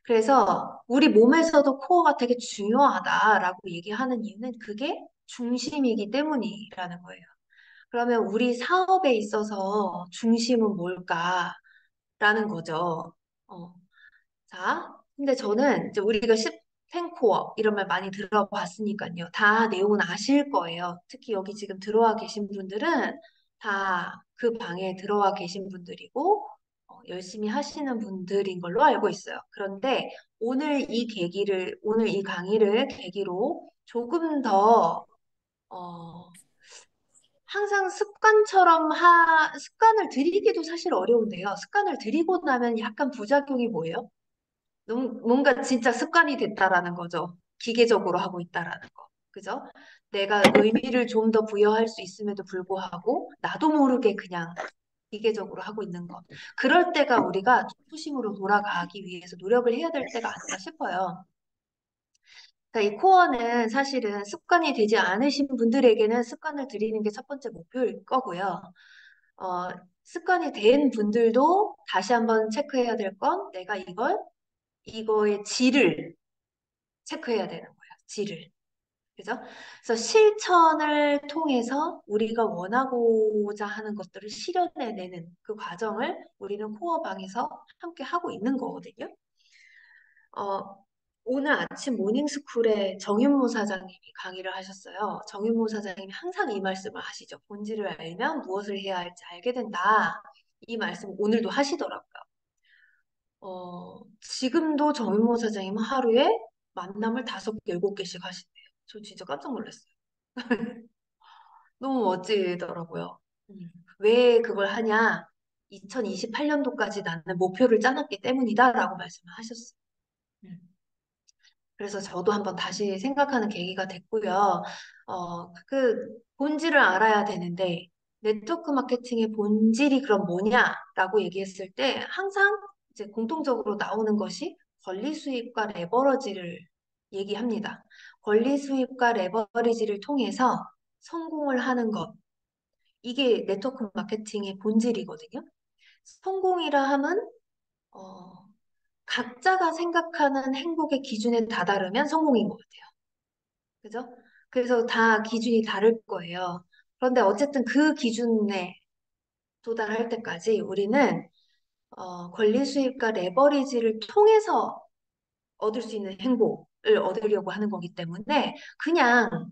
그래서 우리 몸에서도 코어가 되게 중요하다라고 얘기하는 이유는 그게 중심이기 때문이라는 거예요. 그러면 우리 사업에 있어서 중심은 뭘까라는 거죠. 어. 자, 근데 저는 이제 우리가 탱코어 이런 말 많이 들어봤으니까요. 다 내용은 아실 거예요. 특히 여기 지금 들어와 계신 분들은 다 그 방에 들어와 계신 분들이고 열심히 하시는 분들인 걸로 알고 있어요. 그런데 오늘 이 강의를 계기로 조금 더 어, 항상 습관을 들이기도 사실 어려운데요. 습관을 들이고 나면 약간 부작용이 뭐예요? 너무 뭔가 진짜 습관이 됐다라는 거죠. 기계적으로 하고 있다라는 거. 그죠? 내가 의미를 좀 더 부여할 수 있음에도 불구하고 나도 모르게 그냥 기계적으로 하고 있는 것. 그럴 때가 우리가 초심으로 돌아가기 위해서 노력을 해야 될 때가 아닌가 싶어요. 그러니까 이 코어는 사실은 습관이 되지 않으신 분들에게는 습관을 들이는 게 첫 번째 목표일 거고요. 어, 습관이 된 분들도 다시 한번 체크해야 될 건 내가 이거의 질을 체크해야 되는 거예요. 질을. 그죠? 그래서 실천을 통해서 우리가 원하고자 하는 것들을 실현해내는 그 과정을 우리는 코어방에서 함께 하고 있는 거거든요. 어, 오늘 아침 모닝스쿨에 정윤모 사장님이 강의를 하셨어요. 정윤모 사장님이 항상 이 말씀을 하시죠. 본질을 알면 무엇을 해야 할지 알게 된다. 이 말씀 오늘도 하시더라고요. 지금도 정윤모 사장님은 하루에 만남을 5개, 7개씩 하신대요. 저 진짜 깜짝 놀랐어요. 너무 멋지더라고요. 음. 왜 그걸 하냐? 2028년도까지 나는 목표를 짜놨기 때문이다라고 말씀을 하셨어요. 음. 그래서 저도 한번 다시 생각하는 계기가 됐고요. 본질을 알아야 되는데, 네트워크 마케팅의 본질이 그럼 뭐냐라고 얘기했을 때, 항상 이제 공통적으로 나오는 것이 권리 수입과 레버러지를 얘기합니다. 권리 수입과 레버리지를 통해서 성공을 하는 것. 이게 네트워크 마케팅의 본질이거든요. 성공이라 함은, 어, 각자가 생각하는 행복의 기준에 다다르면 성공인 것 같아요. 그죠? 그래서 다 기준이 다를 거예요. 그런데 어쨌든 그 기준에 도달할 때까지 우리는 권리 수입과 레버리지를 통해서 얻을 수 있는 행복을 얻으려고 하는 거기 때문에 그냥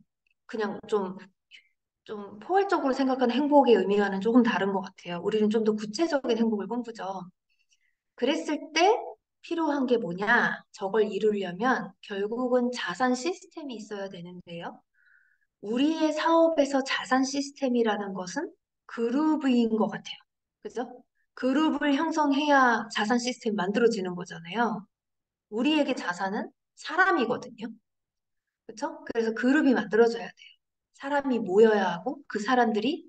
좀 포괄적으로 생각하는 행복의 의미와는 조금 다른 것 같아요. 우리는 좀 더 구체적인 행복을 꿈꾸죠. 그랬을 때 필요한 게 뭐냐? 저걸 이루려면 결국은 자산 시스템이 있어야 되는데요. 우리의 사업에서 자산 시스템이라는 것은 그룹인 것 같아요. 그죠? 그룹을 형성해야 자산 시스템이 만들어지는 거잖아요. 우리에게 자산은 사람이거든요. 그렇죠? 그래서 그룹이 만들어져야 돼요. 사람이 모여야 하고 그 사람들이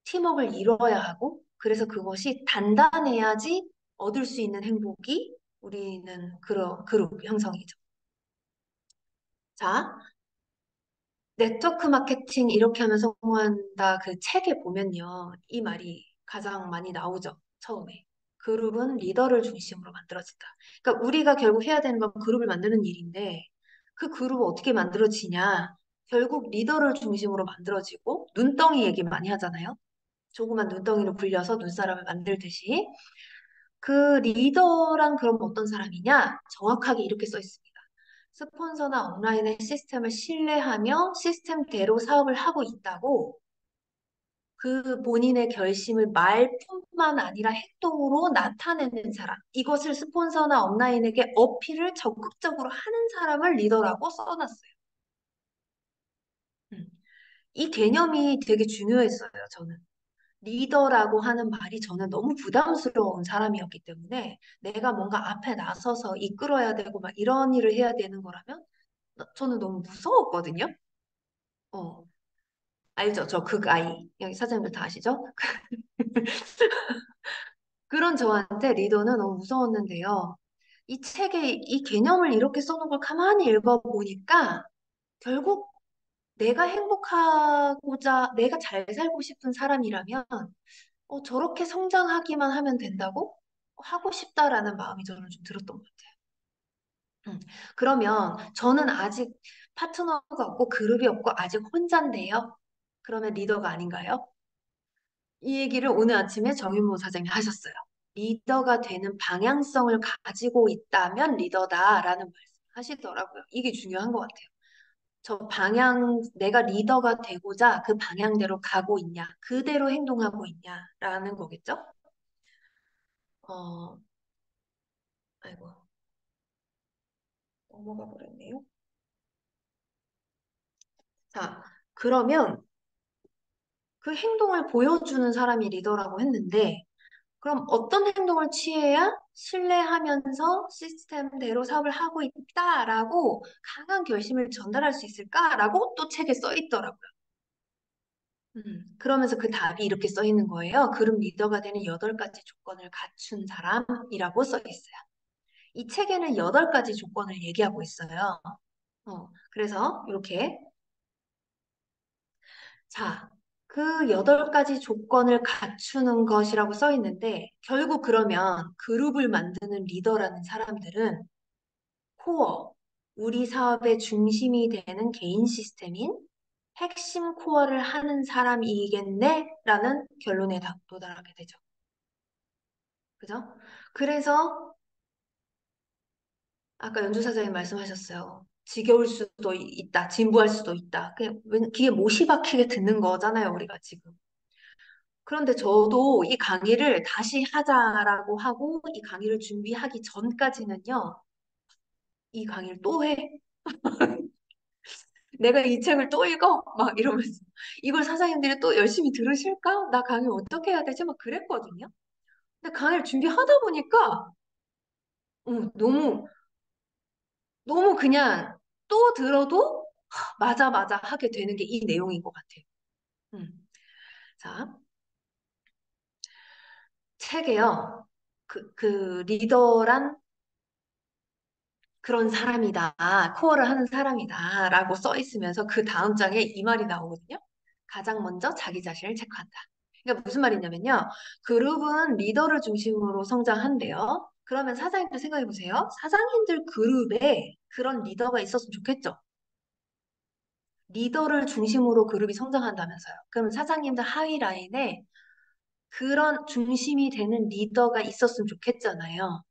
팀워크를 이뤄야 하고 그래서 그것이 단단해야지 얻을 수 있는 행복이 우리는 그런 그룹 형성이죠. 자, 네트워크 마케팅 이렇게 하면 성공한다 그 책에 보면요. 이 말이 가장 많이 나오죠. 처음에. 그룹은 리더를 중심으로 만들어진다. 그러니까 우리가 결국 해야 되는 건 그룹을 만드는 일인데 그 그룹은 어떻게 만들어지냐? 결국 리더를 중심으로 만들어지고 눈덩이 얘기 많이 하잖아요. 조그만 눈덩이를 굴려서 눈사람을 만들듯이 그 리더란 그럼 어떤 사람이냐? 정확하게 이렇게 써 있습니다. 스폰서나 온라인의 시스템을 신뢰하며 시스템대로 사업을 하고 있다고 그 본인의 결심을 말뿐만 아니라 행동으로 나타내는 사람. 이것을 스폰서나 온라인에게 어필을 적극적으로 하는 사람을 리더라고 써놨어요. 음. 이 개념이 되게 중요했어요, 저는. 리더라고 하는 말이 저는 너무 부담스러운 사람이었기 때문에 내가 뭔가 앞에 나서서 이끌어야 되고 막 이런 일을 해야 되는 거라면 저는 너무 무서웠거든요. 어, 알죠? 저 극아이. 여기 사장님들 다 아시죠? 그런 저한테 리더는 너무 무서웠는데요. 이 책에 이 개념을 이렇게 써놓은 걸 가만히 읽어보니까 결국 내가 행복하고자 내가 잘 살고 싶은 사람이라면 저렇게 성장하기만 하면 된다고 하고 싶다라는 마음이 저는 좀 들었던 것 같아요. 음. 그러면 저는 아직 파트너가 없고 그룹이 없고 아직 혼자인데요. 그러면 리더가 아닌가요? 이 얘기를 오늘 아침에 정윤모 사장님이 하셨어요. 리더가 되는 방향성을 가지고 있다면 리더다라는 말씀 하시더라고요. 이게 중요한 것 같아요. 저 방향, 내가 리더가 되고자 그 방향대로 가고 있냐, 그대로 행동하고 있냐라는 거겠죠? 어, 아이고, 넘어가 버렸네요. 자, 그러면 그 행동을 보여주는 사람이 리더라고 했는데, 그럼 어떤 행동을 취해야 신뢰하면서 시스템대로 사업을 하고 있다라고 강한 결심을 전달할 수 있을까라고 또 책에 써 있더라고요. 그러면서 그 답이 이렇게 써 있는 거예요. 그룹 리더가 되는 8가지 조건을 갖춘 사람이라고 써 있어요. 이 책에는 8가지 조건을 얘기하고 있어요. 그래서 이렇게 자, 그 8가지 조건을 갖추는 것이라고 써 있는데 결국 그러면 그룹을 만드는 리더라는 사람들은 코어, 우리 사업의 중심이 되는 개인 시스템인 핵심 코어를 하는 사람이겠네? 라는 결론에 도달하게 되죠. 그죠? 그래서 아까 연주 사장님 말씀하셨어요. 지겨울 수도 있다, 진부할 수도 있다. 그게 귀에 못이 박히게 듣는 거잖아요, 우리가 지금. 그런데 저도 이 강의를 다시 하자라고 하고 이 강의를 준비하기 전까지는요, 이 강의를 또 해. 내가 이 책을 또 읽어? 막 이러면서. 이걸 사장님들이 또 열심히 들으실까? 나 강의 어떻게 해야 되지? 막 그랬거든요. 근데 강의를 준비하다 보니까, 너무, 너무 그냥 또 들어도 맞아, 맞아 하게 되는 게 이 내용인 것 같아요. 음. 자, 책에요. 그 리더란 그런 사람이다. 코어를 하는 사람이다. 라고 써 있으면서 그 다음 장에 이 말이 나오거든요. 가장 먼저 자기 자신을 체크한다. 그러니까 무슨 말이냐면요. 그룹은 리더를 중심으로 성장한대요. 그러면 사장님도 생각해 보세요. 사장님들 그룹에 그런 리더가 있었으면 좋겠죠. 리더를 중심으로 그룹이 성장한다면서요. 그럼 사장님들 하위 라인에 그런 중심이 되는 리더가 있었으면 좋겠잖아요.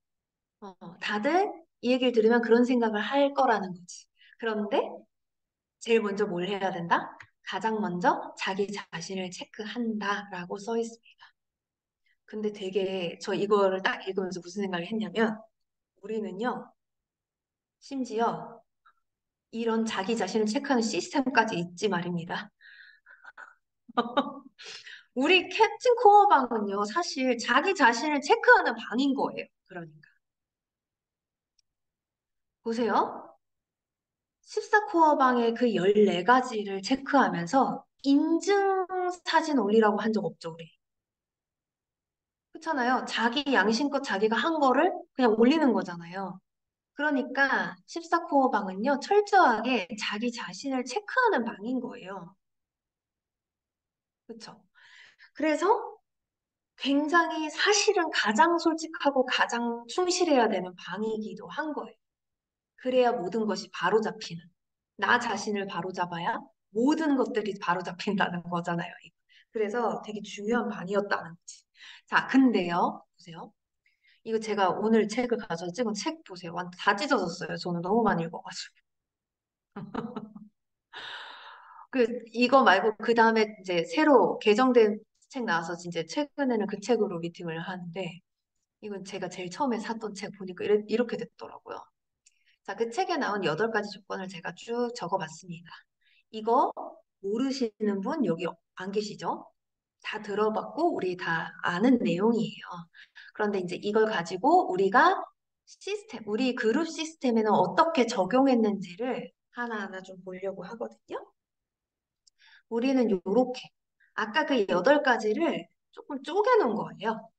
다들 이 얘기를 들으면 그런 생각을 할 거라는 거지. 그런데 제일 먼저 뭘 해야 된다? 가장 먼저 자기 자신을 체크한다라고 써 있습니다. 근데 되게 저 이거를 딱 읽으면서 무슨 생각을 했냐면 우리는요, 심지어 이런 자기 자신을 체크하는 시스템까지 있지 말입니다. 우리 캡틴 코어방은요, 사실 자기 자신을 체크하는 방인 거예요. 그러니까. 보세요. 14코어 방의 그 14가지를 체크하면서 인증 사진 올리라고 한 적 없죠, 우리. 그렇잖아요. 자기 양심껏 자기가 한 거를 그냥 올리는 거잖아요. 그러니까 14코어 방은요, 철저하게 자기 자신을 체크하는 방인 거예요. 그렇죠? 그래서 굉장히 사실은 가장 솔직하고 가장 충실해야 되는 방이기도 한 거예요. 그래야 모든 것이 바로잡히는. 나 자신을 바로잡아야 모든 것들이 바로잡힌다는 거잖아요. 이거. 그래서 되게 중요한 방이었다는 거지. 자, 근데요. 보세요. 이거 제가 오늘 책을 가져서 찍은 책 보세요. 완전 다 찢어졌어요. 저는 너무 많이 읽어가지고. 이거 말고 그 다음에 이제 새로 개정된 책 나와서 이제 최근에는 그 책으로 미팅을 하는데 이건 제가 제일 처음에 샀던 책 보니까 이렇게 됐더라고요. 자, 그 책에 나온 8가지 조건을 제가 쭉 적어봤습니다. 이거 모르시는 분 여기 안 계시죠? 다 들어봤고 우리 다 아는 내용이에요. 그런데 이제 이걸 가지고 우리가 우리 그룹 시스템에는 어떻게 적용했는지를 하나하나 좀 보려고 하거든요. 우리는 요렇게 아까 그 8가지를 조금 쪼개놓은 거예요.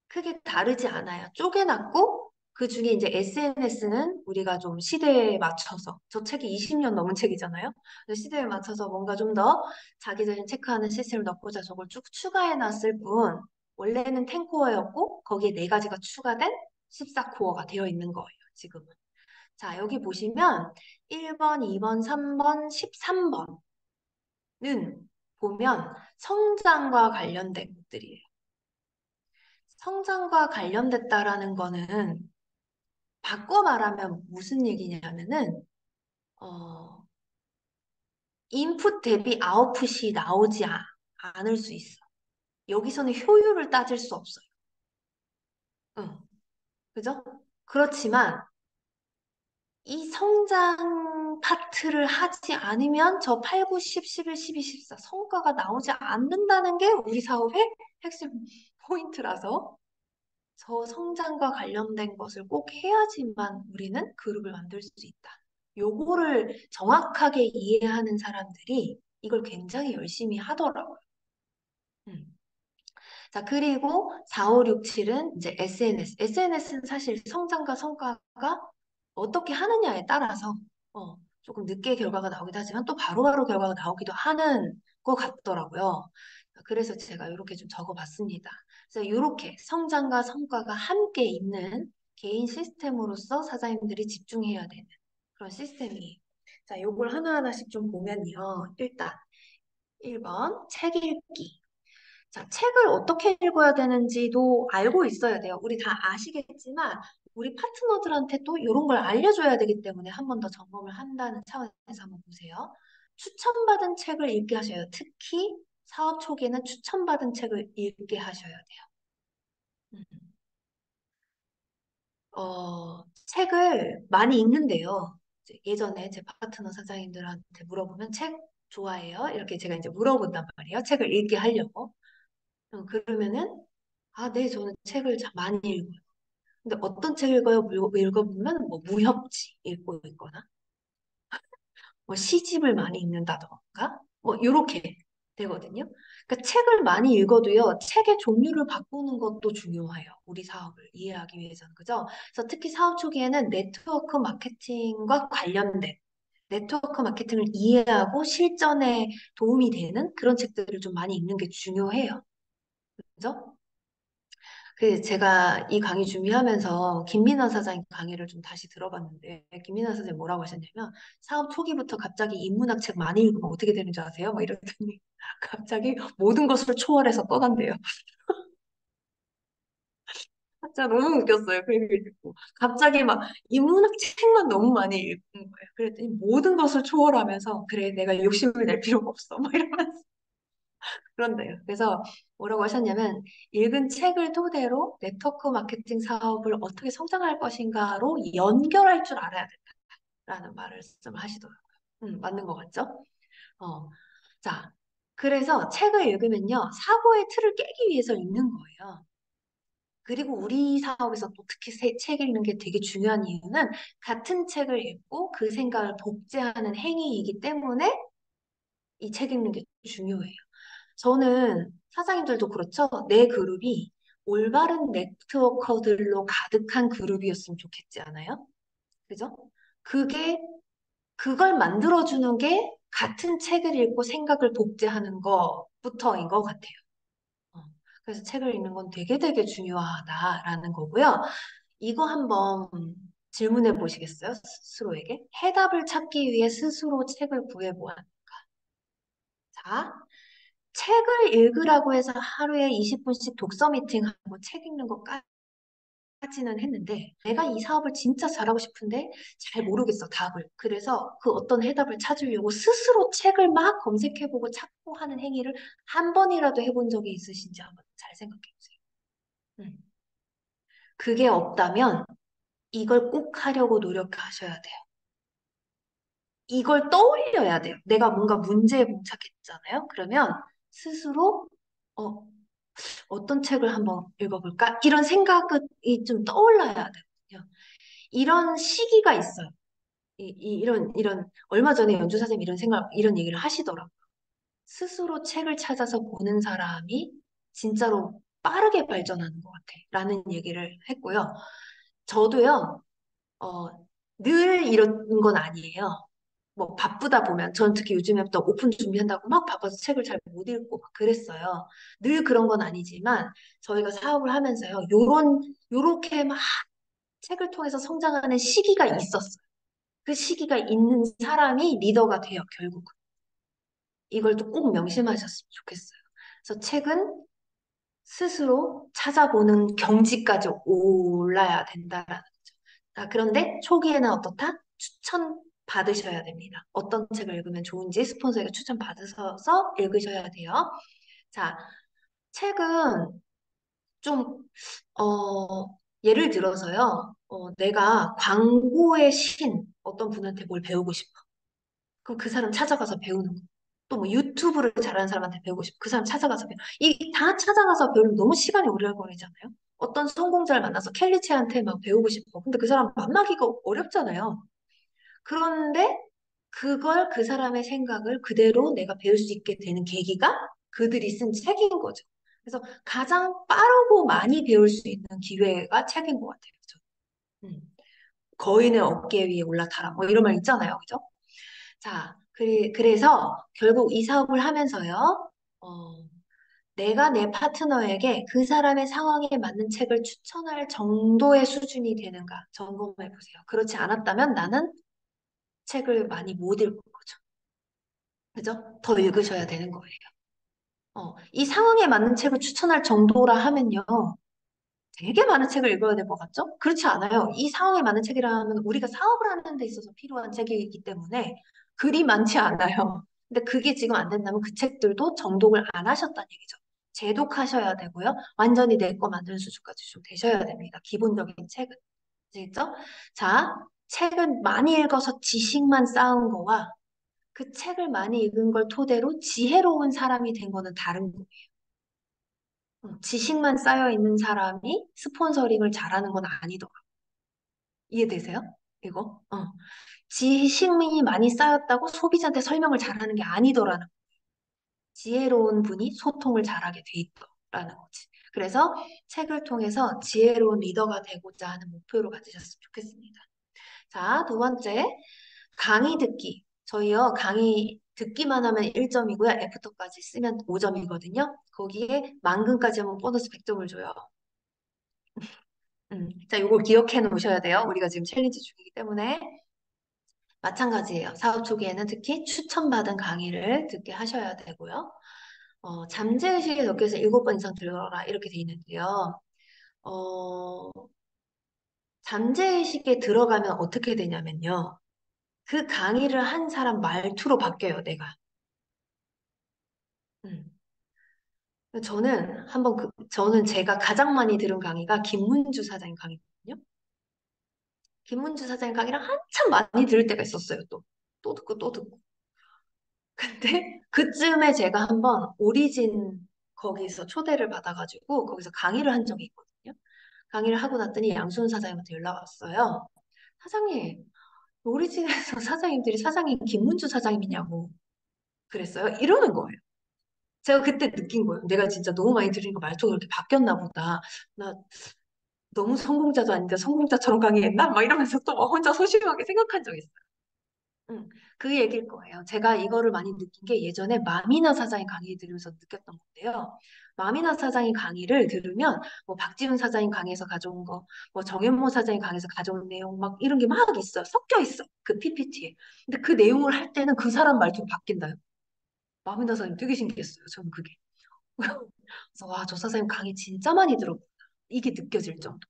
크게 다르지 않아요. 쪼개놨고 그 중에 이제 SNS는 우리가 좀 시대에 맞춰서 저 책이 20년 넘은 책이잖아요. 그래서 시대에 맞춰서 뭔가 좀 더 자기 자신 체크하는 시스템을 넣고자 저걸 쭉 추가해놨을 뿐 원래는 10코어였고 거기에 4가지가 추가된 14코어가 되어 있는 거예요. 지금은. 자, 여기 보시면 1번, 2번, 3번, 13번은 보면 성장과 관련된 것들이에요. 성장과 관련됐다라는 거는 바꿔 말하면 무슨 얘기냐면은 어, 인풋 대비 아웃풋이 나오지 않을 수 있어. 여기서는 효율을 따질 수 없어요. 응, 그죠? 그렇지만 이 성장 파트를 하지 않으면 저 8, 9, 10, 11, 12, 14 성과가 나오지 않는다는 게 우리 사업의 핵심 포인트라서 저 성장과 관련된 것을 꼭 해야지만 우리는 그룹을 만들 수 있다. 요거를 정확하게 이해하는 사람들이 이걸 굉장히 열심히 하더라고요. 음. 자, 그리고 4, 5, 6, 7은 이제 SNS. SNS는 사실 성장과 성과가 어떻게 하느냐에 따라서 조금 늦게 결과가 나오기도 하지만 또 바로바로 결과가 나오기도 하는 것 같더라고요. 그래서 제가 이렇게 좀 적어봤습니다. 그래서 이렇게 성장과 성과가 함께 있는 개인 시스템으로서 사장님들이 집중해야 되는 그런 시스템이에요. 자, 요걸 하나하나씩 좀 보면요. 일단 1번 책 읽기. 자, 책을 어떻게 읽어야 되는지도 알고 있어야 돼요. 우리 다 아시겠지만, 우리 파트너들한테 또 이런 걸 알려줘야 되기 때문에 한 번 더 점검을 한다는 차원에서 한번 보세요. 추천받은 책을 읽게 하셔야 돼요. 특히 사업 초기에는 추천받은 책을 읽게 하셔야 돼요. 음. 책을 많이 읽는데요. 이제 예전에 제 파트너 사장님들한테 물어보면 책 좋아해요? 이렇게 제가 이제 물어본단 말이에요. 책을 읽게 하려고. 그러면은 아, 네, 저는 책을 많이 읽어요. 근데 어떤 책 읽어요? 읽어보면 뭐 무협지 읽고 있거나 뭐 시집을 많이 읽는다던가 뭐 이렇게 되거든요. 그러니까 책을 많이 읽어도요. 책의 종류를 바꾸는 것도 중요해요. 우리 사업을 이해하기 위해서는 그죠? 그래서 특히 사업 초기에는 네트워크 마케팅과 관련된 네트워크 마케팅을 이해하고 실전에 도움이 되는 그런 책들을 좀 많이 읽는 게 중요해요. 그죠? 그 제가 이 강의 준비하면서 김민환 사장님 강의를 좀 다시 들어봤는데 김민환 사장님 뭐라고 하셨냐면 사업 초기부터 갑자기 인문학 책 많이 읽으면 어떻게 되는 줄 아세요? 막 이러더니 갑자기 모든 것을 초월해서 떠난대요. 진짜 너무 웃겼어요. 그 얘기 듣고 갑자기 막 인문학 책만 너무 많이 읽은 거예요. 그랬더니 모든 것을 초월하면서 그래 내가 욕심을 낼 필요가 없어. 막 이러면서 그런데요. 그래서 뭐라고 하셨냐면 읽은 책을 토대로 네트워크 마케팅 사업을 어떻게 성장할 것인가로 연결할 줄 알아야 된다라는 말씀을 하시더라고요. 맞는 것 같죠? 어, 자, 그래서 책을 읽으면요, 사고의 틀을 깨기 위해서 읽는 거예요. 그리고 우리 사업에서 또 특히 책 읽는 게 되게 중요한 이유는 같은 책을 읽고 그 생각을 복제하는 행위이기 때문에 이 책 읽는 게 중요해요. 저는 사장님들도 그렇죠. 내 그룹이 올바른 네트워커들로 가득한 그룹이었으면 좋겠지 않아요? 그죠? 그게, 그걸 만들어주는 게 같은 책을 읽고 생각을 복제하는 것부터인 것 같아요. 어, 그래서 책을 읽는 건 되게 되게 중요하다라는 거고요. 이거 한번 질문해 보시겠어요? 스스로에게? 해답을 찾기 위해 스스로 책을 구해보아. 자, 책을 읽으라고 해서 하루에 20분씩 독서 미팅하고 책 읽는 것까지는 했는데 내가 이 사업을 진짜 잘하고 싶은데 잘 모르겠어, 답을. 그래서 그 어떤 해답을 찾으려고 스스로 책을 막 검색해보고 찾고 하는 행위를 한 번이라도 해본 적이 있으신지 한번 잘 생각해 보세요. 음. 그게 없다면 이걸 꼭 하려고 노력하셔야 돼요. 이걸 떠올려야 돼요. 내가 뭔가 문제에 봉착했잖아요. 그러면 스스로 어, 어떤 책을 한번 읽어볼까? 이런 생각이 좀 떠올라야 되거든요. 이런 시기가 있어요. 이런, 얼마 전에 연주 선생님이 이런 얘기를 하시더라고요. 스스로 책을 찾아서 보는 사람이 진짜로 빠르게 발전하는 것 같아. 라는 얘기를 했고요. 저도요, 어, 늘 이런 건 아니에요. 뭐 바쁘다 보면 전 특히 요즘에 또 오픈 준비한다고 막 바빠서 책을 잘 못 읽고 막 그랬어요. 늘 그런 건 아니지만 저희가 사업을 하면서요. 요렇게 막 책을 통해서 성장하는 시기가 있었어요. 그 시기가 있는 사람이 리더가 돼요, 결국은. 이걸 또 꼭 명심하셨으면 좋겠어요. 그래서 책은 스스로 찾아보는 경지까지 올라야 된다라는 거죠. 자, 그런데 초기에는 어떻다? 추천 받으셔야 됩니다. 어떤 책을 읽으면 좋은지 스폰서에게 추천 받으셔서 읽으셔야 돼요. 자, 책은 좀, 예를 들어서요, 내가 광고의 신, 어떤 분한테 뭘 배우고 싶어. 그럼 그 사람 찾아가서 배우는 거. 또 뭐 유튜브를 잘하는 사람한테 배우고 싶어. 그 사람 찾아가서 배우. 이 다 찾아가서 배우면 너무 시간이 오래 걸리잖아요. 어떤 성공자를 만나서 켈리체한테 막 배우고 싶어. 근데 그 사람 만나기가 어렵잖아요. 그런데 그걸 그 사람의 생각을 그대로 내가 배울 수 있게 되는 계기가 그들이 쓴 책인 거죠. 그래서 가장 빠르고 많이 배울 수 있는 기회가 책인 것 같아요. 음. 거인의 어깨 위에 올라타라. 뭐 이런 말 있잖아요. 그죠? 자, 그래서 결국 이 사업을 하면서요, 어, 내가 내 파트너에게 그 사람의 상황에 맞는 책을 추천할 정도의 수준이 되는가 점검해 보세요. 그렇지 않았다면 나는 책을 많이 못 읽을 거죠. 그죠? 더 읽으셔야 되는 거예요. 이 상황에 맞는 책을 추천할 정도라 하면요. 되게 많은 책을 읽어야 될 것 같죠? 그렇지 않아요. 이 상황에 맞는 책이라 하면 우리가 사업을 하는 데 있어서 필요한 책이기 때문에 글이 많지 않아요. 근데 그게 지금 안 된다면 그 책들도 정독을 안 하셨다는 얘기죠. 재독하셔야 되고요. 완전히 내 거 만드는 수준까지 좀 되셔야 됩니다. 기본적인 책은. 아시겠죠? 자, 책은 많이 읽어서 지식만 쌓은 거와 그 책을 많이 읽은 걸 토대로 지혜로운 사람이 된 거는 다른 거예요. 지식만 쌓여 있는 사람이 스폰서링을 잘하는 건 아니더라. 이해되세요? 이거? 지식이 많이 쌓였다고 소비자한테 설명을 잘하는 게 아니더라는 지혜로운 분이 소통을 잘하게 돼 있더라는 거지. 그래서 책을 통해서 지혜로운 리더가 되고자 하는 목표를 가지셨으면 좋겠습니다. 자, 두 번째, 강의 듣기. 저희요, 강의 듣기만 하면 1점이고요. 애프터까지 쓰면 5점이거든요. 거기에 만금까지 하면 보너스 100점을 줘요. 자, 이거 기억해 놓으셔야 돼요. 우리가 지금 챌린지 중이기 때문에. 마찬가지예요. 사업 초기에는 특히 추천받은 강의를 듣게 하셔야 되고요. 잠재의식에 적혀서 7번 이상 들어라 이렇게 돼 있는데요. 어, 잠재의식에 들어가면 어떻게 되냐면요. 그 강의를 한 사람 말투로 바뀌어요, 내가. 음. 저는 제가 가장 많이 들은 강의가 김문주 사장님 강의거든요. 김문주 사장님 강의를 한참 많이 들을 때가 있었어요, 또. 또 듣고 또 듣고. 근데 그쯤에 제가 한번 오리진 거기서 초대를 받아가지고 거기서 강의를 한 적이 있거든요. 강의를 하고 났더니 양순 사장님한테 연락 왔어요. 사장님, 오리진에서 사장님들이 사장님 김문주 사장님이냐고 그랬어요. 이러는 거예요. 제가 그때 느낀 거예요. 내가 진짜 너무 많이 들으니까 말투가 그렇게 바뀌었나 보다. 나 너무 성공자도 아닌데 성공자처럼 강의했나? 막 이러면서 또 막 혼자 소심하게 생각한 적이 있어요. 응, 그 얘기일 거예요. 제가 이거를 많이 느낀 게 예전에 마미나 사장의 강의 들으면서 느꼈던 건데요. 마미나 사장의 강의를 들으면 뭐 박지훈 사장님 강의에서 가져온 거, 뭐 정현모 사장님 강의에서 가져온 내용 막 이런 게 막 있어요. 섞여 있어. 그 PPT에. 근데 그 내용을 할 때는 그 사람 말투가 바뀐다요. 마미나 사장님 되게 신기했어요. 저는 그게. 그래서 와, 저 사장님 강의 진짜 많이 들었구나. 이게 느껴질 정도.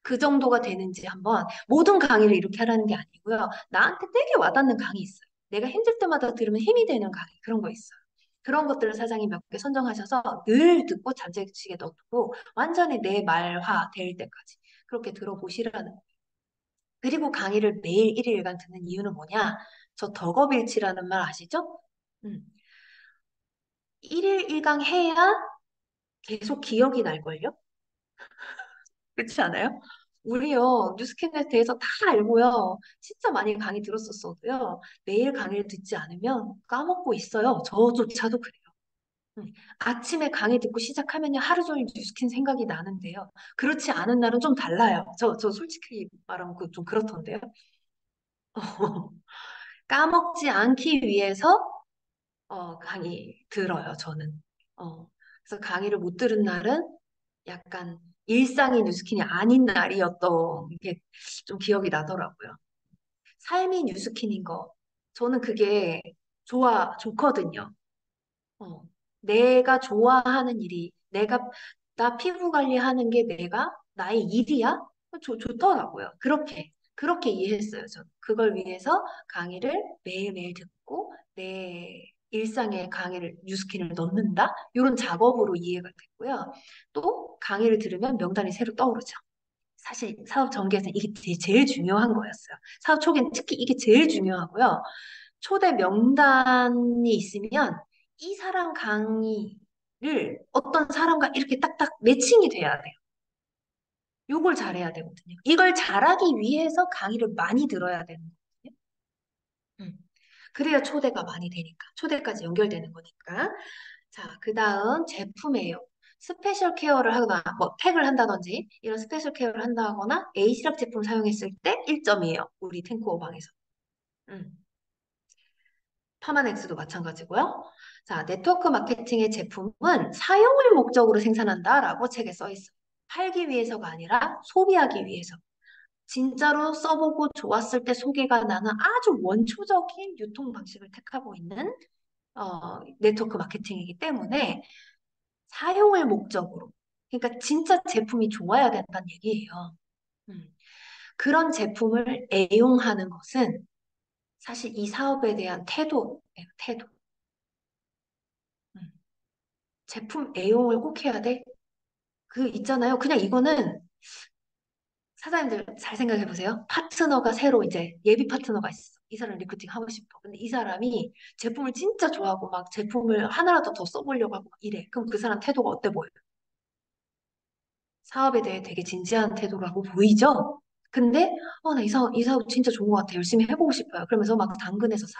그 정도가 되는지 한번 모든 강의를 이렇게 하라는 게 아니고요. 나한테 되게 와닿는 강의 있어요. 내가 힘들 때마다 들으면 힘이 되는 강의 그런 거 있어요. 그런 것들을 사장님 몇 개 선정하셔서 늘 듣고 잠재의식에 넣고 완전히 내 말화 될 때까지 그렇게 들어보시라는 거예요. 그리고 강의를 매일 1일1강 듣는 이유는 뭐냐? 저 덕업일치라는 말 아시죠? 음. 1일 1강 해야 계속 기억이 날걸요? 그렇지 않아요? 우리요, 뉴스캔에 대해서 다 알고요. 진짜 많이 강의 들었었어도요. 매일 강의를 듣지 않으면 까먹고 있어요. 저조차도 그래요. 아침에 강의 듣고 시작하면요. 하루 종일 뉴스킨 생각이 나는데요. 그렇지 않은 날은 좀 달라요. 저 솔직히 말하면 좀 그렇던데요. 까먹지 않기 위해서 강의 들어요, 저는. 그래서 강의를 못 들은 날은 약간 일상이 뉴스킨이 아닌 날이었던 게 좀 기억이 나더라고요. 삶이 뉴스킨인 거. 저는 그게 좋거든요. 어, 내가 좋아하는 일이, 나 피부 관리하는 게 나의 일이야? 좋더라고요. 그렇게 이해했어요. 저 그걸 위해서 강의를 매일매일 듣고 내 일상에 강의를, 뉴스킨을 넣는다? 이런 작업으로 이해가 됐고요. 또 강의를 들으면 명단이 새로 떠오르죠. 사실 사업 전개에서 이게 제일 중요한 거였어요. 사업 초기엔 특히 이게 제일 중요하고요. 초대 명단이 있으면 이 사람 강의를 어떤 사람과 이렇게 딱딱 매칭이 돼야 돼요. 요걸 잘해야 되거든요. 이걸 잘하기 위해서 강의를 많이 들어야 되는 거거든요. 음. 그래야 초대가 많이 되니까. 초대까지 연결되는 거니까. 자, 그 다음 제품이에요. 스페셜 케어를 하거나, 뭐, 팩을 한다든지, 이런 스페셜 케어를 한다거나, A시럽 제품 사용했을 때 1점이에요. 우리 탱크오방에서. 음. 파마넥스도 마찬가지고요. 자, 네트워크 마케팅의 제품은 사용을 목적으로 생산한다라고 책에 써 있어요. 팔기 위해서가 아니라 소비하기 위해서. 진짜로 써보고 좋았을 때 소개가 나는 아주 원초적인 유통 방식을 택하고 있는 네트워크 마케팅이기 때문에 사용을 목적으로. 그러니까 진짜 제품이 좋아야 된다는 얘기예요. 음. 그런 제품을 애용하는 것은 사실 이 사업에 대한 태도예요, 태도. 음. 제품 애용을 꼭 해야 돼? 그 있잖아요. 그냥 이거는 사장님들 잘 생각해 보세요. 파트너가 새로 이제 예비 파트너가 있어. 이 사람 리크루팅 하고 싶어. 근데 이 사람이 제품을 진짜 좋아하고 막 제품을 하나라도 더 써보려고 하고 막 이래. 그럼 그 사람 태도가 어때 보여요? 사업에 대해 되게 진지한 태도라고 보이죠? 근데 나 이 사업 진짜 좋은 것 같아. 열심히 해보고 싶어요. 그러면서 막 당근에서 사.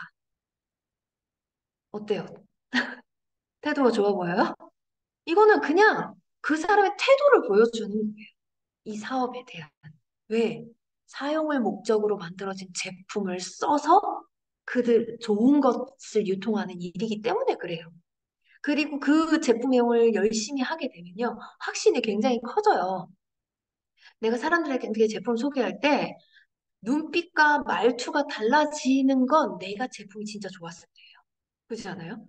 어때요? 태도가 좋아 보여요? 이거는 그냥 그 사람의 태도를 보여주는 거예요. 이 사업에 대한. 왜? 사용을 목적으로 만들어진 제품을 써서 그들 좋은 것을 유통하는 일이기 때문에 그래요. 그리고 그 제품 이용을 열심히 하게 되면요. 확신이 굉장히 커져요. 내가 사람들에게 그 제품 소개할 때 눈빛과 말투가 달라지는 건 내가 제품이 진짜 좋았을 때예요. 그렇지 않아요?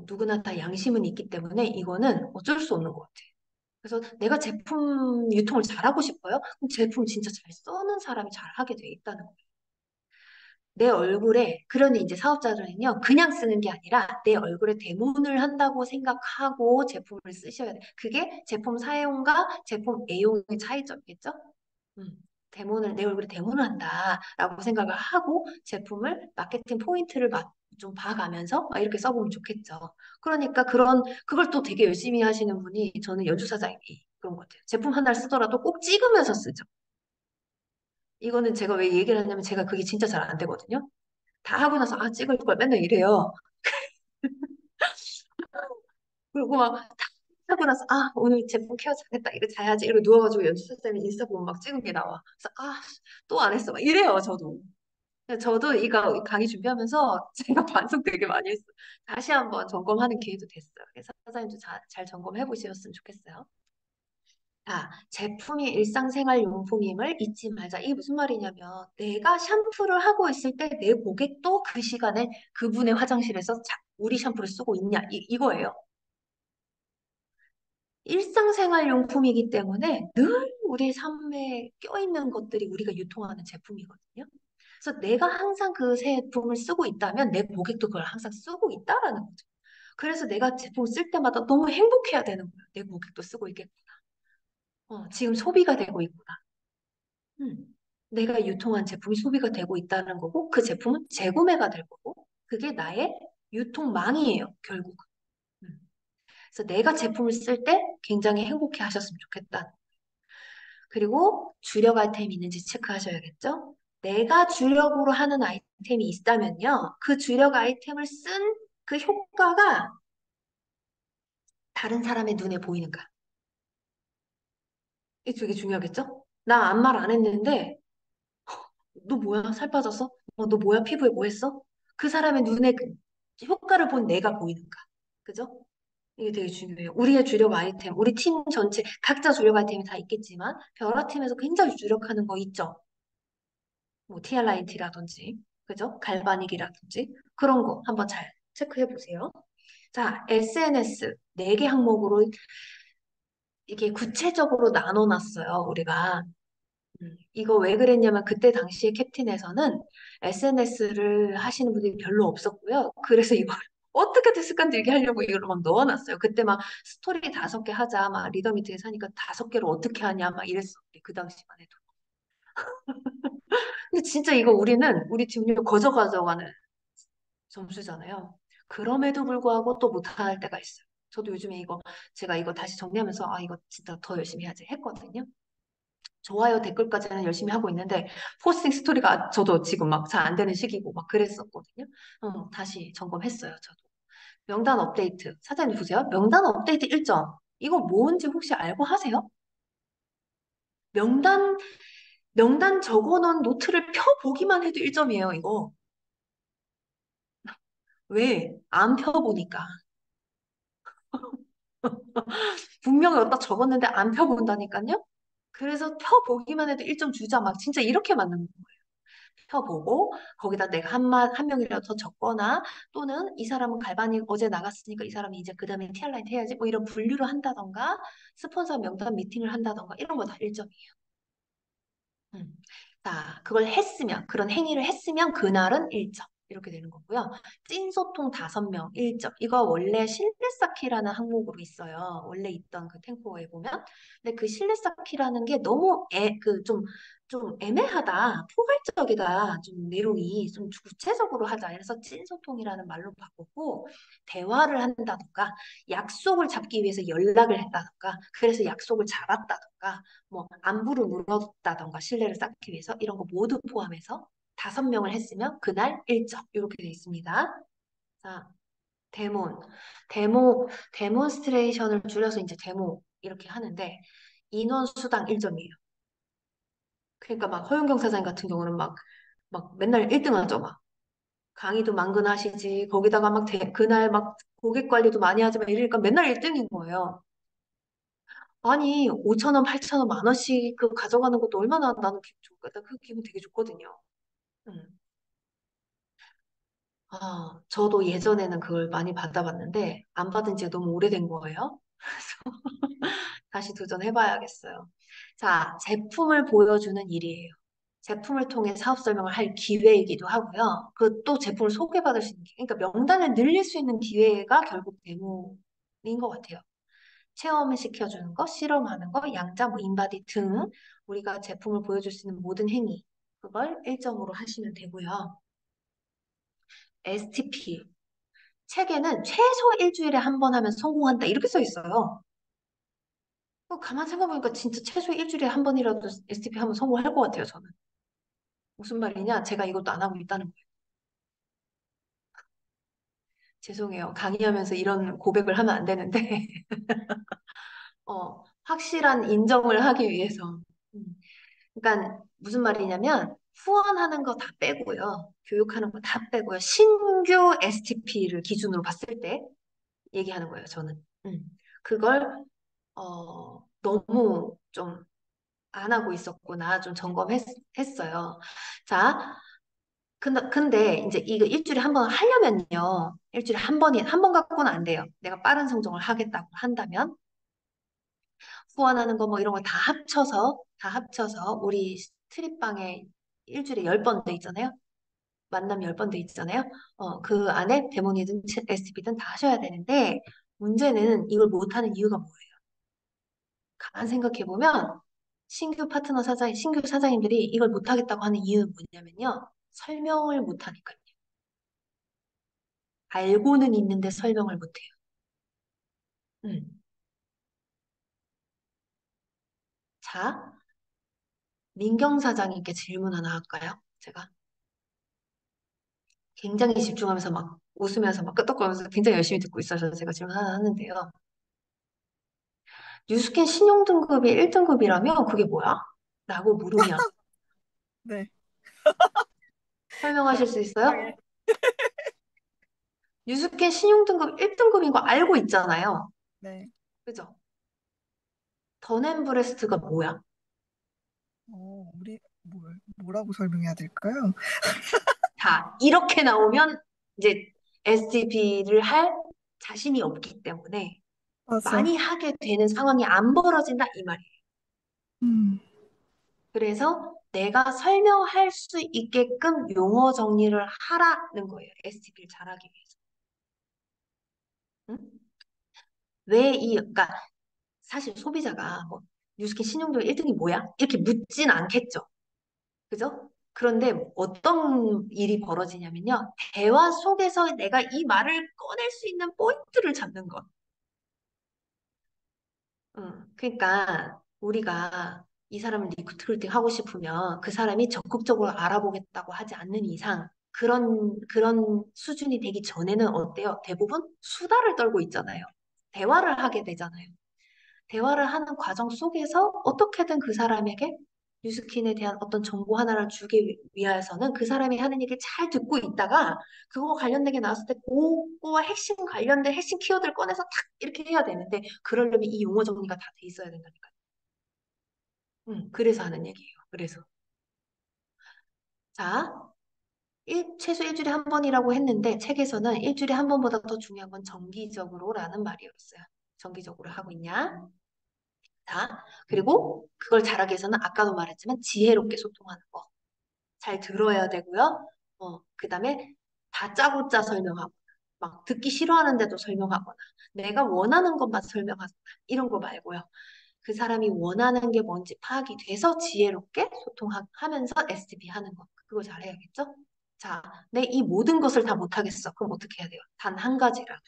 누구나 다 양심은 있기 때문에 이거는 어쩔 수 없는 것 같아요. 그래서 내가 제품 유통을 잘하고 싶어요? 그럼 제품 진짜 잘 써는 사람이 잘하게 돼 있다는 거예요. 내 얼굴에, 그러니 이제 사업자들은요, 그냥 쓰는 게 아니라 내 얼굴에 대문을 한다고 생각하고 제품을 쓰셔야 돼. 그게 제품 사용과 제품 애용의 차이점이겠죠? 음, 내 얼굴에 대문을 한다라고 생각을 하고 제품을 마케팅 포인트를 좀 봐가면서 이렇게 써보면 좋겠죠. 그러니까 그걸 또 되게 열심히 하시는 분이 저는 연주사장이 그런 것 같아요. 제품 하나를 쓰더라도 꼭 찍으면서 쓰죠. 이거는 제가 왜 얘기를 하냐면 제가 그게 진짜 잘 안 되거든요. 다 하고 나서 찍을 걸 맨날 이래요. 그리고 막 다 하고 나서 오늘 제품 케어 잘했다 이거 자야지 이러고 누워가지고 연습생 쌤이 인스타 보면 막 찍은 게 나와. 그래서 또 안 했어 막 이래요 저도. 저도 이거 강의 준비하면서 제가 반성 되게 많이 했어요. 다시 한번 점검하는 기회도 됐어요. 그래서 사장님도 잘 점검해 보셨으면 좋겠어요. 제품이 일상생활 용품임을 잊지 말자. 이게 무슨 말이냐면 내가 샴푸를 하고 있을 때 내 고객도 그 시간에 그분의 화장실에서 우리 샴푸를 쓰고 있냐 이거예요. 일상생활 용품이기 때문에 늘 우리 삶에 껴있는 것들이 우리가 유통하는 제품이거든요. 그래서 내가 항상 그 제품을 쓰고 있다면 내 고객도 그걸 항상 쓰고 있다라는 거죠. 그래서 내가 제품을 쓸 때마다 너무 행복해야 되는 거예요. 내 고객도 쓰고 있겠구나. 지금 소비가 되고 있구나. 내가 유통한 제품이 소비가 되고 있다는 거고 그 제품은 재구매가 될 거고 그게 나의 유통망이에요, 결국은. 음. 그래서 내가 제품을 쓸 때 굉장히 행복해 하셨으면 좋겠다. 그리고 주력 아이템이 있는지 체크하셔야겠죠? 내가 주력으로 하는 아이템이 있다면요. 그 주력 아이템을 쓴 그 효과가 다른 사람의 눈에 보이는가? 이게 되게 중요하겠죠? 나 아무 말 안 했는데 너 뭐야? 살 빠졌어? 너 뭐야? 피부에 뭐 했어? 그 사람의 눈에 그 효과를 본 내가 보이는가? 그죠? 이게 되게 중요해요. 우리의 주력 아이템, 우리 팀 전체, 각자 주력 아이템이 다 있겠지만, 별화팀에서 굉장히 주력하는 거 있죠? 뭐 TLIT라든지, 그죠? 갈바닉이라든지 그런 거 한번 잘 체크해 보세요. 자, SNS 4개 항목으로 이게 구체적으로 나눠놨어요, 우리가. 이거 왜 그랬냐면 그때 당시에 캡틴에서는 SNS를 하시는 분들이 별로 없었고요. 그래서 이걸 어떻게 됐을까 얘기하려고 이걸 막 넣어놨어요. 그때 막 스토리 5개 하자, 막 리더 미팅에서 하니까 5개를 어떻게 하냐, 막 이랬어. 그 당시만 해도. 근데 진짜 이거 우리 팀이 거저 가져가는 점수잖아요. 그럼에도 불구하고 또 못할 때가 있어요. 저도 요즘에 제가 이거 다시 정리하면서, 아, 이거 진짜 더 열심히 해야지 했거든요. 좋아요, 댓글까지는 열심히 하고 있는데, 포스팅 스토리가 저도 지금 막 잘 안 되는 시기고 막 그랬었거든요. 다시 점검했어요, 저도. 명단 업데이트. 사장님 보세요. 명단 업데이트 일정. 이거 뭔지 혹시 알고 하세요? 명단, 명단 적어놓은 노트를 펴보기만 해도 1점이에요, 이거. 왜? 안 펴보니까. 분명히 어디다 적었는데 안 펴본다니까요? 그래서 펴보기만 해도 1점 주자. 막 진짜 이렇게 맞는 거예요. 펴보고 거기다 내가 한 명이라도 더 적거나 또는 이 사람은 갈바니 어제 나갔으니까 이 사람이 이제 그 다음에 티알라인 해야지 뭐 이런 분류를 한다던가 스폰서 명단 미팅을 한다던가 이런 거 다 1점이에요. 음. 자, 그런 행위를 했으면 그날은 1점. 이렇게 되는 거고요. 찐소통 5명 1점. 이거 원래 실내쌓기라는 항목으로 있어요. 원래 있던 그 탱포에 보면. 근데 그 실내쌓기라는 게 너무 좀 애매하다. 포괄적이다. 좀 내용이 좀 구체적으로 하자. 그래서 찐소통이라는 말로 바꾸고 대화를 한다던가 약속을 잡기 위해서 연락을 했다던가 그래서 약속을 잡았다던가 뭐 안부를 물었다던가 신뢰를 쌓기 위해서 이런 거 모두 포함해서 5명을 했으면 그날 1점 이렇게 되어 있습니다. 자, 데몬. 데몬스트레이션을 줄여서 이제 데모 이렇게 하는데 인원 수당 1점이에요. 그러니까 막 허윤경 사장 같은 경우는 막 맨날 1등 하죠. 막 강의도 만근하시지. 거기다가 그날 막 고객 관리도 많이 하지만 이러니까 맨날 1등인 거예요. 아니, 5천 원, 8천 원, 만 원씩 그 가져가는 것도 얼마나 나는 기분 좋을까? 나그 기분 되게 좋거든요. 음. 아, 저도 예전에는 그걸 많이 받아봤는데 안 받은 지가 너무 오래된 거예요. 다시 도전해봐야겠어요. 자, 제품을 보여주는 일이에요. 제품을 통해 사업 설명을 할 기회이기도 하고요. 그 또 제품을 소개받을 수 있는 기회. 그러니까 명단을 늘릴 수 있는 기회가 결국 데모인 것 같아요. 체험을 시켜주는 거, 실험하는 거, 양자, 뭐 인바디 등 우리가 제품을 보여줄 수 있는 모든 행위. 그걸 1점으로 하시면 되고요. STP. 책에는 최소 일주일에 한 번 하면 성공한다. 이렇게 써 있어요. 가만 생각해보니까 진짜 최소 일주일에 한 번이라도 STP 하면 성공할 것 같아요, 저는. 무슨 말이냐? 제가 이것도 안 하고 있다는 거예요. 죄송해요. 강의하면서 이런 고백을 하면 안 되는데, 확실한 인정을 하기 위해서. 음. 그러니까 무슨 말이냐면, 후원하는 거 다 빼고요. 교육하는 거 다 빼고요. 신규 STP를 기준으로 봤을 때 얘기하는 거예요, 저는. 그걸, 너무 좀 안 하고 있었구나. 좀 점검했어요. 자, 근데 이제 이거 일주일에 한 번 하려면요. 일주일에 한 번 갖고는 안 돼요. 내가 빠른 성장을 하겠다고 한다면 후원하는 거 뭐 이런 거 다 합쳐서 우리 스트릿방에 일주일에 10번 돼 있잖아요. 만남 10번 돼 있잖아요. 그 안에 데모니든 STP든 다 하셔야 되는데 문제는 이걸 못하는 이유가 뭐예요? 가만 생각해보면 신규 사장님들이 이걸 못하겠다고 하는 이유는 뭐냐면요. 설명을 못하니까요. 알고는 있는데 설명을 못해요. 음. 자, 민경 사장님께 질문 하나 할까요? 제가 굉장히 집중하면서 막 웃으면서 막 끄떡거리면서 굉장히 열심히 듣고 있어서 제가 질문 하나 하는데요. 뉴스캔 신용등급이 1등급이라면 그게 뭐야? 라고 물으면 네. 설명하실 수 당해. 있어요? 뉴스캔 신용등급 1등급인 거 알고 있잖아요. 네. 그죠? 던앤브레스트가 뭐야? 어, 우리 뭐라고 설명해야 될까요? 자, 이렇게 나오면 이제 STP를 할 자신이 없기 때문에 맞아. 많이 하게 되는 상황이 안 벌어진다 이 말이에요. 음, 그래서 내가 설명할 수 있게끔 용어 정리를 하라는 거예요. STP를 잘하기 위해서. 응? 그러니까 사실 소비자가 뭐 뉴스킨 신용도 1등이 뭐야? 이렇게 묻진 않겠죠. 그죠? 그런데 어떤 일이 벌어지냐면요. 대화 속에서 내가 이 말을 꺼낼 수 있는 포인트를 잡는 것. 그러니까 우리가 이 사람을 리크루팅 하고 싶으면 그 사람이 적극적으로 알아보겠다고 하지 않는 이상 그런 수준이 되기 전에는 어때요? 대부분 수다를 떨고 있잖아요. 대화를 하게 되잖아요. 대화를 하는 과정 속에서 어떻게든 그 사람에게 뉴스킨에 대한 어떤 정보 하나를 주기 위해서는 그 사람이 하는 얘기를 잘 듣고 있다가 그거 관련된 게 나왔을 때 그거와 핵심 관련된 핵심 키워드를 꺼내서 탁 이렇게 해야 되는데 그러려면 이 용어 정리가 다 돼 있어야 된다니까요. 그래서 하는 얘기예요. 그래서 자, 최소 일주일에 한 번이라고 했는데 책에서는 일주일에 한 번보다 더 중요한 건 정기적으로라는 말이었어요. 정기적으로 하고 있냐? 자, 그리고 그걸 잘하기 위해서는 아까도 말했지만 지혜롭게 소통하는 거. 잘 들어야 되고요. 그다음에 다짜고짜 설명하고, 막 듣기 싫어하는데도 설명하거나, 내가 원하는 것만 설명하거나, 이런 거 말고요. 그 사람이 원하는 게 뭔지 파악이 돼서 지혜롭게 소통하면서 STP 하는 거. 그거 잘해야겠죠? 자, 내 이 모든 것을 다 못하겠어. 그럼 어떻게 해야 돼요? 단 한 가지라도.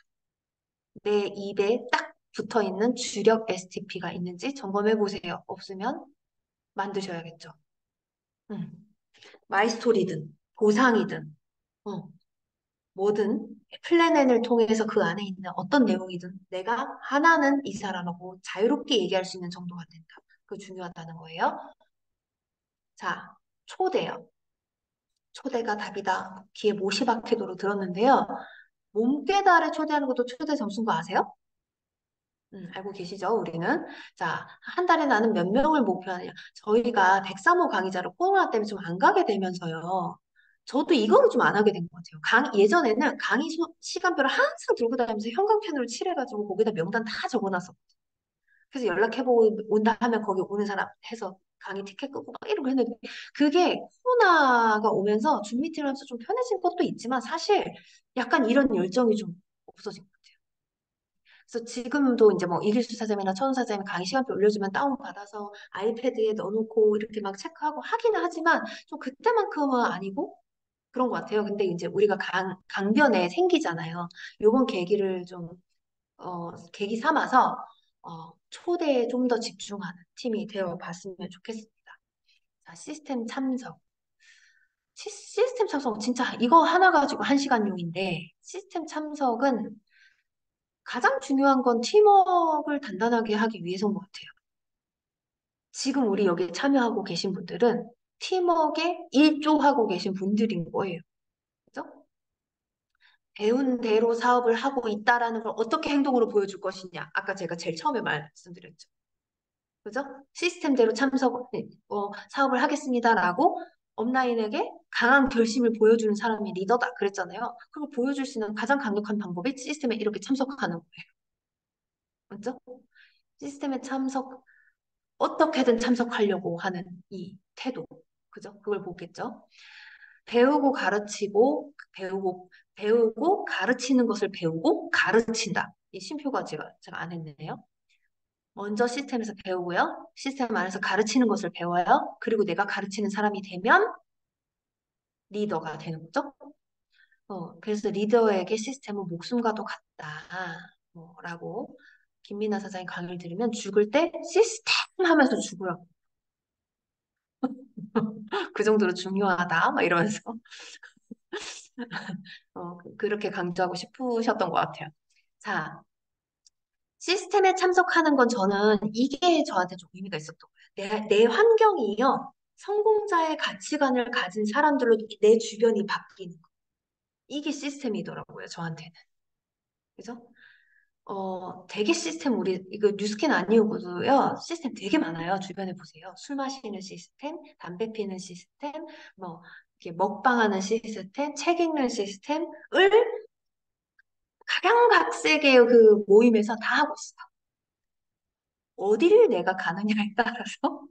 내 입에 딱 붙어 있는 주력 STP가 있는지 점검해 보세요. 없으면 만드셔야겠죠. 음. 마이스토리든 보상이든 어, 뭐든 플랜N을 통해서 그 안에 있는 어떤 내용이든 내가 하나는 이 사람하고 자유롭게 얘기할 수 있는 정도가 된다. 그거 중요하다는 거예요. 자, 초대요. 초대가 답이다. 귀에 못이 박히도록 들었는데요. 몸깨달을 초대하는 것도 초대 점수인 거 아세요? 알고 계시죠? 우리는. 자, 한 달에 나는 몇 명을 목표하느냐. 저희가 103호 강의자로 코로나 때문에 좀 안 가게 되면서요. 저도 이거를 좀 안 하게 된 것 같아요. 예전에는 강의 시간표를 항상 들고 다니면서 형광펜으로 칠해가지고 거기다 명단 다 적어놨어. 그래서 연락해보고 온다 하면 거기 오는 사람 해서 강의 티켓 끊고 막 이러고 했는데 그게 코로나가 오면서 줌 미팅을 하면서 좀 편해진 것도 있지만 사실 약간 이런 열정이 좀 없어진 것 같아요. 그래서 지금도 이제 뭐 이길수 사장이나 천우 사장이 강의 시간표 올려주면 다운받아서 아이패드에 넣어놓고 이렇게 막 체크하고 하기는 하지만 좀 그때만큼은 아니고 그런 것 같아요. 근데 이제 우리가 강변에 생기잖아요. 요번 계기를 좀, 계기 삼아서, 초대에 좀 더 집중하는 팀이 되어 봤으면 좋겠습니다. 자, 시스템 참석. 시스템 참석, 진짜 이거 하나 가지고 한 시간용인데, 시스템 참석은 가장 중요한 건 팀워크를 단단하게 하기 위해서인 것 같아요. 지금 우리 여기 참여하고 계신 분들은 팀워크에 일조하고 계신 분들인 거예요. 그죠? 배운 대로 사업을 하고 있다라는 걸 어떻게 행동으로 보여줄 것이냐. 아까 제가 제일 처음에 말씀드렸죠. 그죠? 시스템대로 사업을 하겠습니다라고 업라인에게 강한 결심을 보여주는 사람이 리더다. 그랬잖아요. 그걸 보여줄 수 있는 가장 강력한 방법이 시스템에 이렇게 참석하는 거예요. 맞죠? 시스템에 어떻게든 참석하려고 하는 이 태도. 그죠? 그걸 보겠죠? 배우고 가르치는 것을 배우고 가르친다. 이 쉼표가 제가 안 했네요. 먼저 시스템에서 배우고요. 시스템 안에서 가르치는 것을 배워요. 그리고 내가 가르치는 사람이 되면 리더가 되는 거죠. 그래서 리더에게 시스템은 목숨과도 같다. 라고 김민아 사장이 강의를 들으면 죽을 때 시스템 하면서 죽어요. 그 정도로 중요하다. 막 이러면서 그렇게 강조하고 싶으셨던 것 같아요. 자, 시스템에 참석하는 건 저는 이게 저한테 좀 의미가 있었던 거예요. 내 환경이요. 성공자의 가치관을 가진 사람들로 내 주변이 바뀌는 거. 이게 시스템이더라고요, 저한테는. 그죠? 되게 시스템, 우리, 이거 뉴스킨 아니고도요, 시스템 되게 많아요. 주변에 보세요. 술 마시는 시스템, 담배 피는 시스템, 뭐, 이렇게 먹방하는 시스템, 책 읽는 시스템을 각양각색의 그 모임에서 다 하고 있어. 어디를 내가 가느냐에 따라서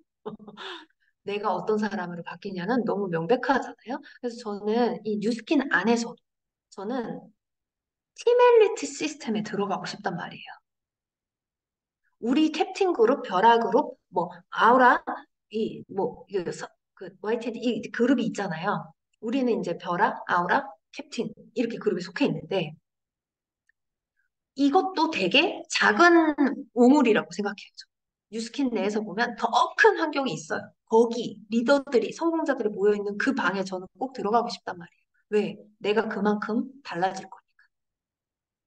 내가 어떤 사람으로 바뀌냐는 너무 명백하잖아요. 그래서 저는 이 뉴스킨 안에서도 저는 티멜리트 시스템에 들어가고 싶단 말이에요. 우리 캡틴 그룹, 벼라 그룹, 뭐 아우라, 그 YTD 이 그룹이 있잖아요. 우리는 이제 벼라, 아우라, 캡틴 이렇게 그룹에 속해 있는데 이것도 되게 작은 우물이라고 생각해요. 뉴스킨 내에서 보면 더 큰 환경이 있어요. 거기 리더들이 성공자들이 모여 있는 그 방에 저는 꼭 들어가고 싶단 말이에요. 왜? 내가 그만큼 달라질 거니까.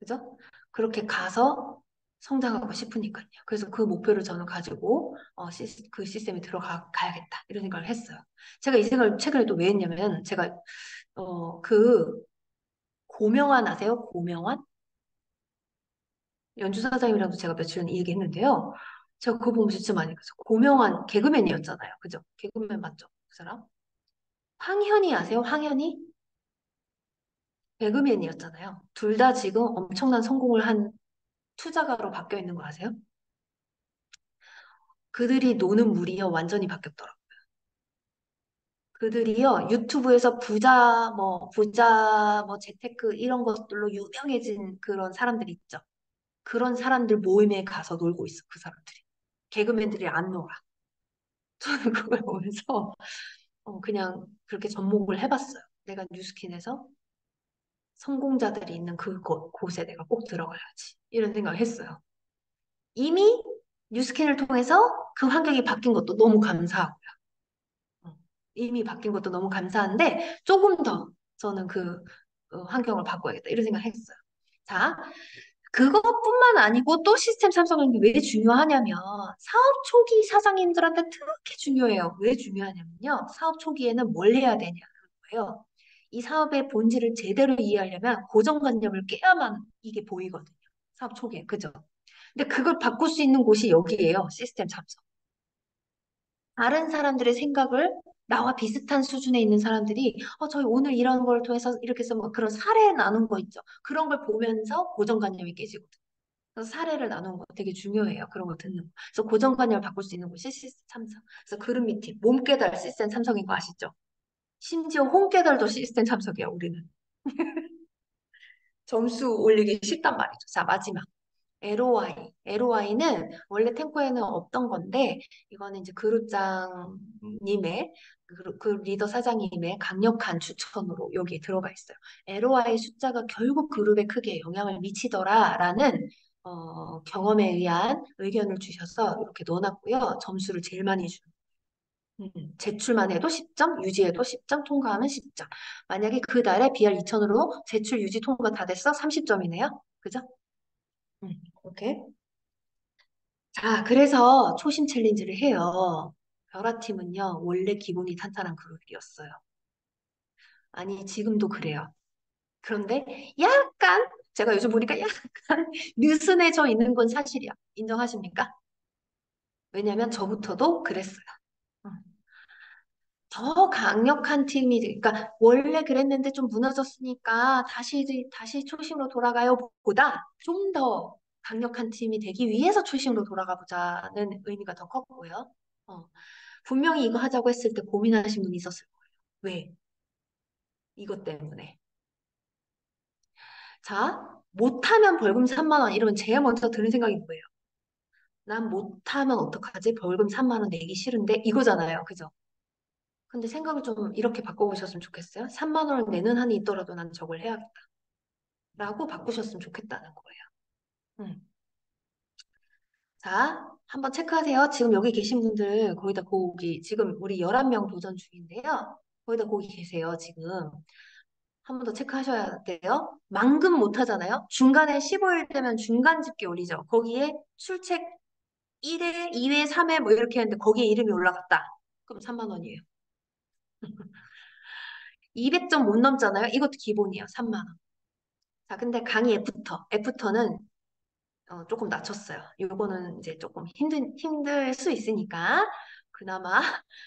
그죠? 그렇게 가서 성장하고 싶으니까요. 그래서 그 목표를 저는 가지고 그 시스템에 가야겠다 이런 생각을 했어요. 제가 이 생각을 최근에 또 왜 했냐면 제가 그 고명환 아세요? 고명환? 연주 사장님이랑도 제가 며칠 전에 이 얘기했는데요. 제가 그거 보면 진짜 많이 그래서 고명환 개그맨이었잖아요. 그죠? 개그맨 맞죠? 그 사람? 황현희 아세요? 황현희? 개그맨이었잖아요. 둘 다 지금 엄청난 성공을 한 투자가로 바뀌어 있는 거 아세요? 그들이 노는 물이요, 완전히 바뀌었더라고요. 그들이요, 유튜브에서 부자, 뭐, 재테크, 이런 것들로 유명해진 그런 사람들 있죠. 그런 사람들 모임에 가서 놀고 있어, 그 사람들이. 개그맨들이 안 놀아. 저는 그걸 보면서, 그냥 그렇게 접목을 해봤어요. 내가 뉴스킨에서 성공자들이 있는 곳에 내가 꼭 들어가야지. 이런 생각을 했어요. 이미 뉴스킨을 통해서 그 환경이 바뀐 것도 너무 감사하고, 어, 이미 바뀐 것도 너무 감사한데 조금 더 저는 그 환경을 바꿔야겠다 이런 생각을 했어요. 자, 그것뿐만 아니고 또 시스템 삼성이 왜 중요하냐면 사업 초기 사장님들한테 특히 중요해요. 왜 중요하냐면요. 사업 초기에는 뭘 해야 되냐는 거예요. 이 사업의 본질을 제대로 이해하려면 고정관념을 깨야만 이게 보이거든요. 사업 초기에. 그죠? 근데 그걸 바꿀 수 있는 곳이 여기예요. 시스템 삼성. 다른 사람들의 생각을 나와 비슷한 수준에 있는 사람들이 저희 오늘 이런 걸 통해서 이렇게 해서 뭐 그런 사례 나눈 거 있죠. 그런 걸 보면서 고정관념이 깨지거든요. 그래서 사례를 나누는 거 되게 중요해요. 그런 거 듣는 거. 그래서 고정관념을 바꿀 수 있는 곳이 시스템 삼성. 그래서 그룹 미팅, 몸 깨달 시스템 삼성인 거 아시죠? 심지어 홈 깨달도 시스템 삼성이야, 우리는. 점수 올리기 쉽단 말이죠. 자, 마지막. LOI. LOI는 원래 탱고에는 없던 건데, 이거는 이제 그룹장님의, 그 리더 사장님의 강력한 추천으로 여기에 들어가 있어요. LOI 숫자가 결국 그룹의 크기에 영향을 미치더라라는 경험에 의한 의견을 주셔서 이렇게 넣어놨고요. 점수를 제일 많이 주는. 제출만 해도 10점, 유지해도 10점, 통과하면 10점. 만약에 그 달에 BR 2000으로 제출, 유지, 통과 다 됐어? 30점이네요. 그죠? 오케이. 자, 그래서 초심 챌린지를 해요. 벼라팀은요, 원래 기본이 탄탄한 그룹이었어요. 아니, 지금도 그래요. 그런데 약간, 제가 요즘 보니까 약간 느슨해져 있는 건 사실이야. 인정하십니까? 왜냐면 저부터도 그랬어요. 음. 더 강력한 팀이, 그러니까 원래 그랬는데 좀 무너졌으니까 다시 초심으로 돌아가요 보다 좀 더 강력한 팀이 되기 위해서 초심으로 돌아가 보자는 의미가 더 컸고요. 어, 분명히 이거 하자고 했을 때 고민하신 분이 있었을 거예요. 왜? 이것 때문에. 자, 못하면 벌금 3만 원 이러면 제일 먼저 드는 생각이 뭐예요? 난 못하면 어떡하지? 벌금 3만 원 내기 싫은데 이거잖아요. 그죠? 근데 생각을 좀 이렇게 바꿔보셨으면 좋겠어요. 3만 원을 내는 한이 있더라도 난 저걸 해야겠다. 라고 바꾸셨으면 좋겠다는 거예요. 음. 자, 한번 체크하세요. 지금 여기 계신 분들 거의 다 지금 우리 11명 도전 중인데요. 거의 다 거기 계세요, 지금. 한 번 더 체크하셔야 돼요. 만금 못 하잖아요. 중간에 15일 되면 중간 집계 올리죠. 거기에 출첵 1회, 2회, 3회 뭐 이렇게 했는데 거기에 이름이 올라갔다. 그럼 3만 원이에요. 200점 못 넘잖아요. 이것도 기본이에요. 3만 원. 자, 근데 강의 애프터는 조금 낮췄어요. 요거는 이제 조금 힘들 수 있으니까 그나마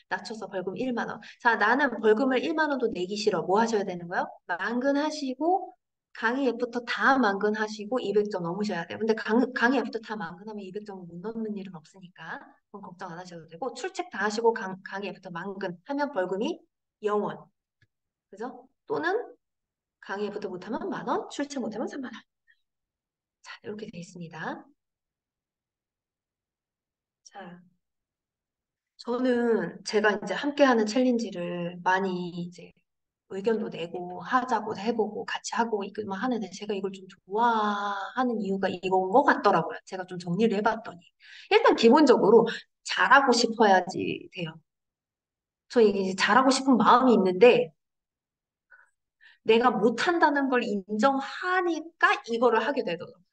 낮춰서 벌금 1만 원. 자, 나는 벌금을 1만 원도 내기 싫어. 뭐 하셔야 되는 거예요? 만근하시고 강의 애프터 다 만근하시고 200점 넘으셔야 돼요. 근데 강의 애프터 다 만근하면 200점을 못 넘는 일은 없으니까 그건 걱정 안 하셔도 되고 출첵 다 하시고 강의 애프터 만근하면 벌금이 0원. 그죠? 또는 강의 애프터 못하면 만 원, 출첵 못하면 3만 원. 자, 이렇게 돼 있습니다. 자, 저는 제가 이제 함께하는 챌린지를 많이 이제 의견도 내고 하자고 해보고 같이 하고 이거만 하는데 제가 이걸 좀 좋아하는 이유가 이건 것 같더라고요. 제가 좀 정리를 해봤더니 일단 기본적으로 잘하고 싶어야지 돼요. 저 이게 잘하고 싶은 마음이 있는데 내가 못한다는 걸 인정하니까 이거를 하게 되더라고요.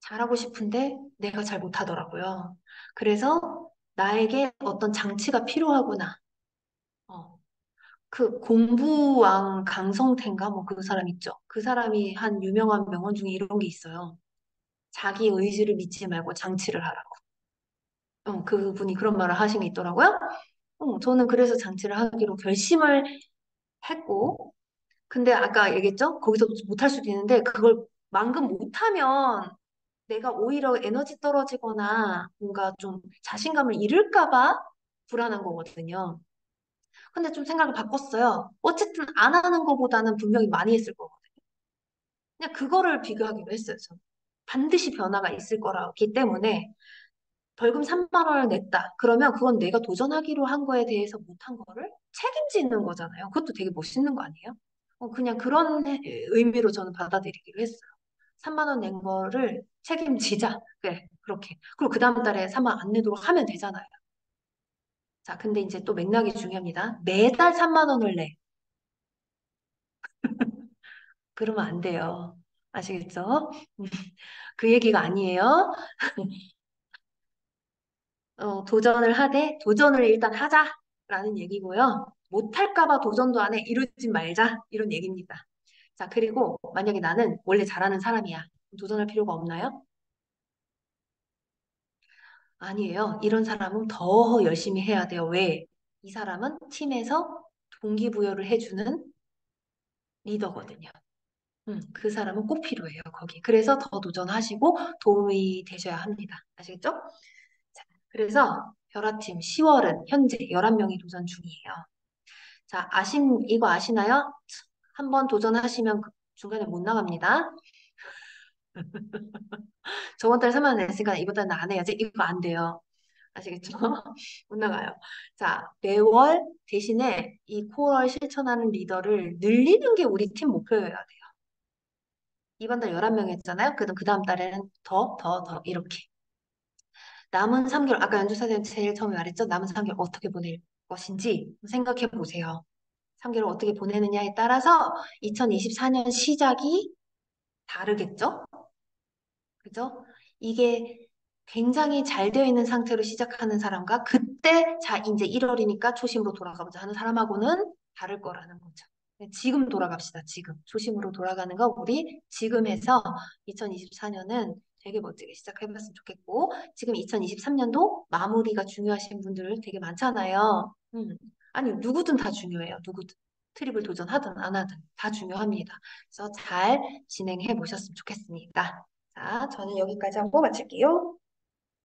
잘하고 싶은데 내가 잘 못하더라고요. 그래서 나에게 어떤 장치가 필요하구나. 어, 그 공부왕 강성태인가 뭐 그 사람 있죠. 그 사람이 한 유명한 명언 중에 이런 게 있어요. 자기 의지를 믿지 말고 장치를 하라고. 그분이 그런 말을 하신 게 있더라고요. 저는 그래서 장치를 하기로 결심을 했고, 근데 아까 얘기했죠? 거기서 못할 수도 있는데 그걸 만큼 못하면 내가 오히려 에너지 떨어지거나 뭔가 좀 자신감을 잃을까 봐 불안한 거거든요. 근데 좀 생각을 바꿨어요. 어쨌든 안 하는 것보다는 분명히 많이 했을 거거든요. 그냥 그거를 비교하기로 했어요, 저는. 반드시 변화가 있을 거라기 때문에 벌금 3만 원을 냈다. 그러면 그건 내가 도전하기로 한 거에 대해서 못한 거를 책임지는 거잖아요. 그것도 되게 멋있는 거 아니에요? 그냥 그런 의미로 저는 받아들이기로 했어요. 3만 원 낸 거를 책임지자. 그래, 그렇게. 그리고 그 다음 달에 3만 원 안 내도록 하면 되잖아요. 자, 근데 이제 또 맥락이 중요합니다. 매달 3만 원을 내. 그러면 안 돼요. 아시겠죠? 그 얘기가 아니에요. 도전을 하되 도전을 일단 하자라는 얘기고요. 못할까 봐 도전도 안 해. 이러지 말자. 이런 얘기입니다. 자, 그리고 만약에 나는 원래 잘하는 사람이야. 도전할 필요가 없나요? 아니에요. 이런 사람은 더 열심히 해야 돼요. 왜? 이 사람은 팀에서 동기부여를 해주는 리더거든요. 그 사람은 꼭 필요해요, 거기. 그래서 더 도전하시고 도움이 되셔야 합니다. 아시겠죠? 자, 그래서 벼라팀 10월은 현재 11명이 도전 중이에요. 자, 이거 아시나요? 한 번 도전하시면 중간에 못 나갑니다. 저번 달에 3만 원 냈으니까 이번 달은 안 해야지. 이거 안 돼요. 아시겠죠? 못 나가요. 자, 매월 대신에 이 코어를 실천하는 리더를 늘리는 게 우리 팀 목표여야 돼요. 이번 달 11명 했잖아요. 그 다음 달에는 더 이렇게. 남은 3개월, 아까 연주 선생님 제일 처음에 말했죠? 남은 3개월 어떻게 보낼 것인지 생각해 보세요. 3개월 어떻게 보내느냐에 따라서 2024년 시작이 다르겠죠? 그죠? 이게 굉장히 잘 되어 있는 상태로 시작하는 사람과 그때 자 이제 1월이니까 초심으로 돌아가보자 하는 사람하고는 다를 거라는 거죠. 네, 지금 돌아갑시다. 지금 초심으로 돌아가는 거 우리 지금 해서 2024년은 되게 멋지게 시작해봤으면 좋겠고 지금 2023년도 마무리가 중요하신 분들 되게 많잖아요. 아니 누구든 다 중요해요. 누구든 트립을 도전하든 안 하든 다 중요합니다. 그래서 잘 진행해 보셨으면 좋겠습니다. 자, 저는 여기까지 하고 마칠게요.